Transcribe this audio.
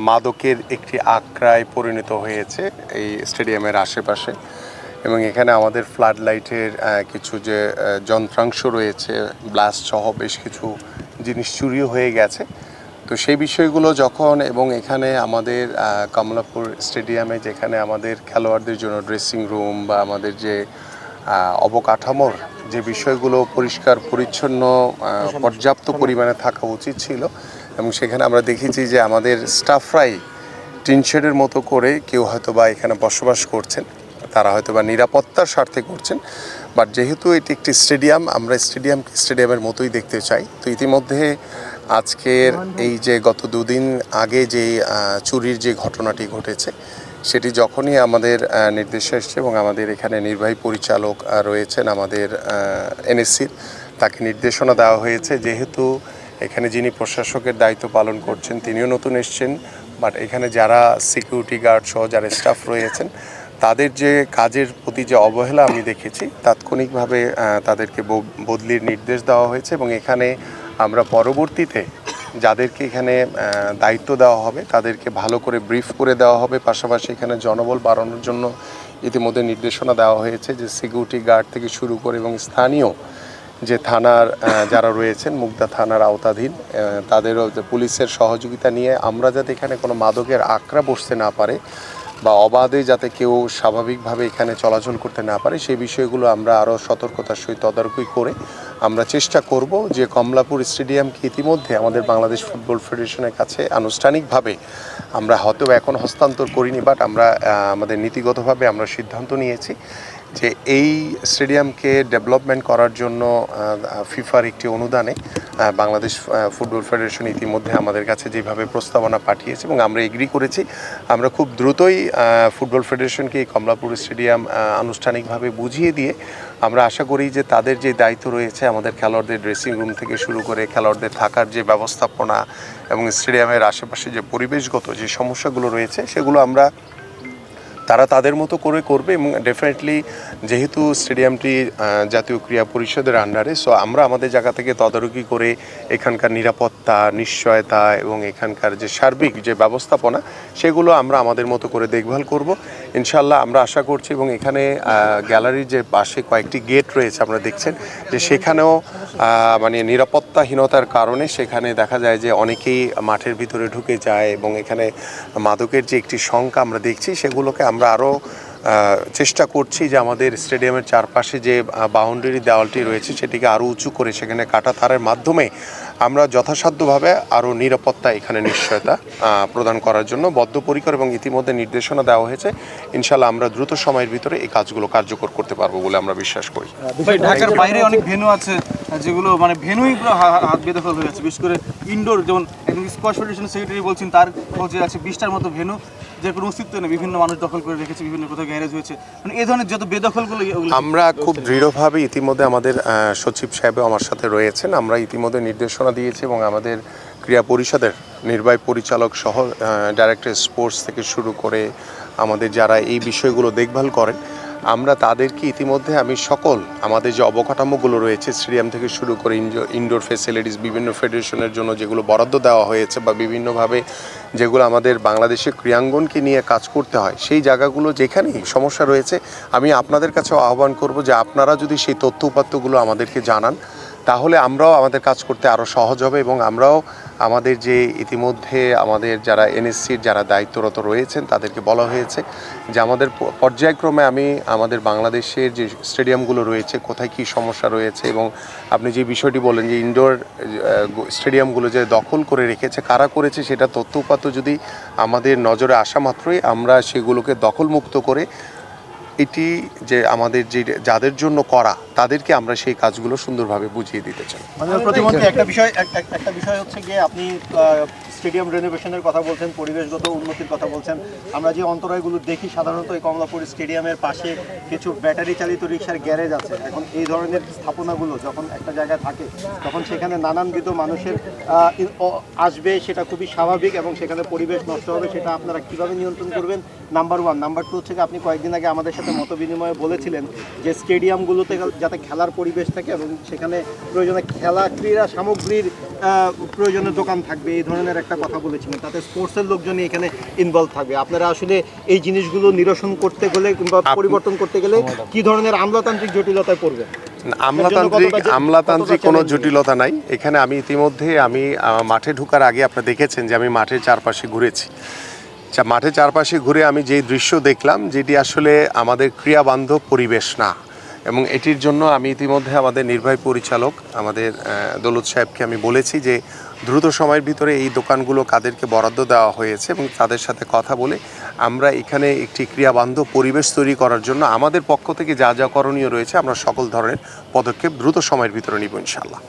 মাদকের একটি আখড়ায় পরিণত হয়েছে এই স্টেডিয়ামের আশেপাশে, এবং এখানে আমাদের ফ্লাড লাইটের কিছু যে যন্ত্রাংশ রয়েছে, ব্লাস্ট সহ বেশ কিছু জিনিস চুরিও হয়ে গেছে। তো সেই বিষয়গুলো যখন, এবং এখানে আমাদের কমলাপুর স্টেডিয়ামে যেখানে আমাদের খেলোয়াড়দের জন্য ড্রেসিং রুম বা আমাদের যে অবকাঠামোর যে বিষয়গুলো পরিষ্কার পরিচ্ছন্ন পর্যাপ্ত পরিমাণে থাকা উচিত ছিল, এবং সেখানে আমরা দেখেছি যে আমাদের স্টাফরাই টিনশেডের মতো করে কেউ হয়তো বা এখানে বসবাস করছেন, তারা হয়তো বা নিরাপত্তার স্বার্থে করছেন। বাট যেহেতু এটি একটি স্টেডিয়াম, আমরা স্টেডিয়ামের মতোই দেখতে চাই। তো ইতিমধ্যে আজকের এই যে গত দুদিন আগে যে চুরির যে ঘটনাটি ঘটেছে, সেটি যখনই আমাদের নির্দেশে এসছে এবং আমাদের এখানে নির্বাহী পরিচালক রয়েছেন আমাদের এনএসসির, তাকে নির্দেশনা দেওয়া হয়েছে, যেহেতু এখানে যিনি প্রশাসকের দায়িত্ব পালন করছেন তিনিও নতুন এসছেন, বাট এখানে যারা সিকিউরিটি গার্ড সহ যারা স্টাফ রয়েছেন তাদের যে কাজের প্রতি যে অবহেলা আমি দেখেছি, তাৎক্ষণিকভাবে তাদেরকে বদলির নির্দেশ দেওয়া হয়েছে। এবং এখানে আমরা পরবর্তীতে যাদেরকে এখানে দায়িত্ব দেওয়া হবে তাদেরকে ভালো করে ব্রিফ করে দেওয়া হবে। পাশাপাশি এখানে জনবল বাড়ানোর জন্য ইতিমধ্যে নির্দেশনা দেওয়া হয়েছে, যে সিকিউরিটি গার্ড থেকে শুরু করে এবং স্থানীয় যে থানার যারা রয়েছেন মুগদা থানার আওতাধীন, তাদেরও যে পুলিশের সহযোগিতা নিয়ে আমরা যাতে এখানে কোনো মাদকের আখড়া বসতে না পারে বা অবাধে যাতে কেউ স্বাভাবিকভাবে এখানে চলাচল করতে না পারে, সেই বিষয়গুলো আমরা আরও সতর্কতার সহিত তদারকি করে আমরা চেষ্টা করব যে কমলাপুর স্টেডিয়ামকে ইতিমধ্যে আমাদের বাংলাদেশ ফুটবল ফেডারেশনের কাছে আনুষ্ঠানিকভাবে আমরা হয়তো এখন হস্তান্তর করিনি, বাট আমরা আমাদের নীতিগতভাবে আমরা সিদ্ধান্ত নিয়েছি যে এই স্টেডিয়ামকে ডেভেলপমেন্ট করার জন্য ফিফার একটি অনুদানে বাংলাদেশ ফুটবল ফেডারেশন ইতিমধ্যে আমাদের কাছে যেভাবে প্রস্তাবনা পাঠিয়েছে এবং আমরা এগ্রি করেছি, আমরা খুব দ্রুতই ফুটবল ফেডারেশনকে এই কমলাপুর স্টেডিয়াম আনুষ্ঠানিকভাবে বুঝিয়ে দিয়ে আমরা আশা করি যে তাদের যে দায়িত্ব রয়েছে আমাদের খেলোয়াড়দের ড্রেসিং রুম থেকে শুরু করে খেলোয়াড়দের থাকার যে ব্যবস্থাপনা এবং স্টেডিয়ামের আশেপাশে যে পরিবেশগত যে সমস্যাগুলো রয়েছে সেগুলো আমরা তারা তাদের মতো করে করবে। এবং ডেফিনেটলি যেহেতু স্টেডিয়ামটি জাতীয় ক্রীড়া পরিষদের আন্ডারে, সো আমরা আমাদের জায়গা থেকে তদারকি করে এখানকার নিরাপত্তা, নিশ্চয়তা এবং এখানকার যে সার্বিক যে ব্যবস্থাপনা সেগুলো আমরা আমাদের মতো করে দেখভাল করব ইনশাল্লাহ, আমরা আশা করছি। এবং এখানে গ্যালারির যে পাশে কয়েকটি গেট রয়েছে আপনারা দেখছেন যে সেখানেও মানে নিরাপত্তাহীনতার কারণে সেখানে দেখা যায় যে অনেকেই মাঠের ভিতরে ঢুকে যায়, এবং এখানে মাদকের যে একটি সংখ্যা আমরা দেখছি সেগুলোকে আমরা আরও চেষ্টা করছি যে আমাদের স্টেডিয়ামের চারপাশে যে বাউন্ডারি দেওয়ালটি রয়েছে সেটিকে আরও উঁচু করে সেখানে কাটা তারের মাধ্যমে আমরা যথাসাধ্যভাবে আরও নিরাপত্তা এখানে নিশ্চয়তা প্রদান করার জন্য বদ্ধপরিকর, এবং ইতিমধ্যে নির্দেশনা দেওয়া হয়েছে। ইনশাল্লাহ আমরা দ্রুত সময়ের ভিতরে এই কাজগুলো কার্যকর করতে পারবো বলে আমরা বিশ্বাস করি। ঢাকার বাইরে অনেক ভেন্যু আছে যেগুলো মানে ভেন্যুই পুরো হাত বেদখল হয়ে আছে, বিশেষ করে ইনডোর, যেমন একজন স্কোয়াশ ফেডারেশনের সেক্রেটারি বলছেন তার খোঁজে আছে 20টার মতো ভেন্যু যে কোনো অস্তিত্ব নেই, বিভিন্ন মানুষ দখল করে রেখেছে, বিভিন্ন কোথাও গ্যারেজ হয়েছে, মানে এই ধরনের যত বেদখলগুলো আমরা খুব দৃঢ়ভাবে ইতিমধ্যে আমাদের সচিব সাহেব আমার সাথে রয়েছেন, আমরা ইতিমধ্যে নির্দেশনা দিয়েছি এবং আমাদের ক্রীড়া পরিষদের নির্বাহী পরিচালক সহ ডাইরেক্টর স্পোর্টস থেকে শুরু করে আমাদের যারা এই বিষয়গুলো দেখভাল করেন আমরা তাদেরকে ইতিমধ্যে আমি সকল আমাদের যে অবকাঠামোগুলো রয়েছে স্টেডিয়াম থেকে শুরু করে ইনডোর ফ্যাসিলিটিস বিভিন্ন ফেডারেশনের জন্য যেগুলো বরাদ্দ দেওয়া হয়েছে বা বিভিন্নভাবে যেগুলো আমাদের বাংলাদেশের ক্রীড়াঙ্গনকে নিয়ে কাজ করতে হয়, সেই জায়গাগুলো যেখানেই সমস্যা রয়েছে আমি আপনাদের কাছেও আহ্বান করব যে আপনারা যদি সেই তথ্য উপাত্তগুলো আমাদেরকে জানান তাহলে আমরাও আমাদের কাজ করতে আরও সহজ হবে, এবং আমরাও আমাদের যে ইতিমধ্যে আমাদের যারা এনএসসির যারা দায়িত্বরত রয়েছেন তাদেরকে বলা হয়েছে যে আমাদের পর্যায়ক্রমে আমি আমাদের বাংলাদেশের যে স্টেডিয়ামগুলো রয়েছে কোথায় কী সমস্যা রয়েছে, এবং আপনি যে বিষয়টি বলেন যে ইনডোর স্টেডিয়ামগুলো যে দখল করে রেখেছে কারা করেছে সেটা তথ্য উপাত্ত যদি আমাদের নজরে আসা মাত্রই আমরা সেগুলোকে দখলমুক্ত করে এটি যে আমাদের যে যাদের জন্য করা তাদেরকে আমরা সেই কাজগুলো সুন্দরভাবে বুঝিয়ে দিতে চাই। প্রতিমন্ত্রী একটা বিষয় হচ্ছে গিয়ে আপনি স্টেডিয়াম রেনোভেশনের কথা বলছেন, পরিবেশগত উন্নতির কথা বলছেন। আমরা যে অন্তরায়গুলো দেখি সাধারণত এই কমলাপুর স্টেডিয়ামের পাশে কিছু ব্যাটারি চালিত রিক্সার গ্যারেজ আছে। এখন এই ধরনের স্থাপনাগুলো যখন একটা জায়গায় থাকে তখন সেখানে নানানবিধ মানুষের আসবে, সেটা খুবই স্বাভাবিক, এবং সেখানে পরিবেশ নষ্ট হবে, সেটা আপনারা কীভাবে নিয়ন্ত্রণ করবেন নাম্বার 1। নাম্বার 2 হচ্ছে আপনি কয়েকদিন আগে আমাদের সাথে সাথে মতবিনিময়ে বলেছিলেন যে স্টেডিয়ামগুলোতে যাতে খেলার পরিবেশ থাকে এবং সেখানে প্রয়োজনে ক্রীড়া সামগ্রীর প্রয়োজনীয় দোকান থাকবে, এই ধরনের একটা কথা বলেছিলেন। তাতে স্পোর্টসের লোকজনই এখানে ইনভলভ থাকবে। আপনারা আসলে এই জিনিসগুলো নিরসন করতে গেলে কিংবা পরিবর্তন করতে গেলে কি ধরনের আমলাতান্ত্রিক জটিলতায় পড়বে? আমলাতান্ত্রিক কোনো জটিলতা নাই এখানে। আমি ইতিমধ্যে মাঠে ঢোকার আগে আপনারা দেখেছেন যে আমি মাঠের চারপাশে ঘুরেছি। মাঠের চারপাশে ঘুরে আমি যেই দৃশ্য দেখলাম, যেটি আসলে আমাদের ক্রিয়াবান্ধব পরিবেশ না, এবং এটির জন্য আমি ইতিমধ্যে আমাদের নির্বাহী পরিচালক আমাদের দৌলত সাহেবকে আমি বলেছি যে দ্রুত সময়ের ভিতরে এই দোকানগুলো কাদেরকে বরাদ্দ দেওয়া হয়েছে এবং তাদের সাথে কথা বলে আমরা এখানে একটি ক্রিয়াবান্ধব পরিবেশ তৈরি করার জন্য আমাদের পক্ষ থেকে যা যা করণীয় রয়েছে আমরা সকল ধরনের পদক্ষেপ দ্রুত সময়ের ভিতরে নিব ইনশাআল্লাহ।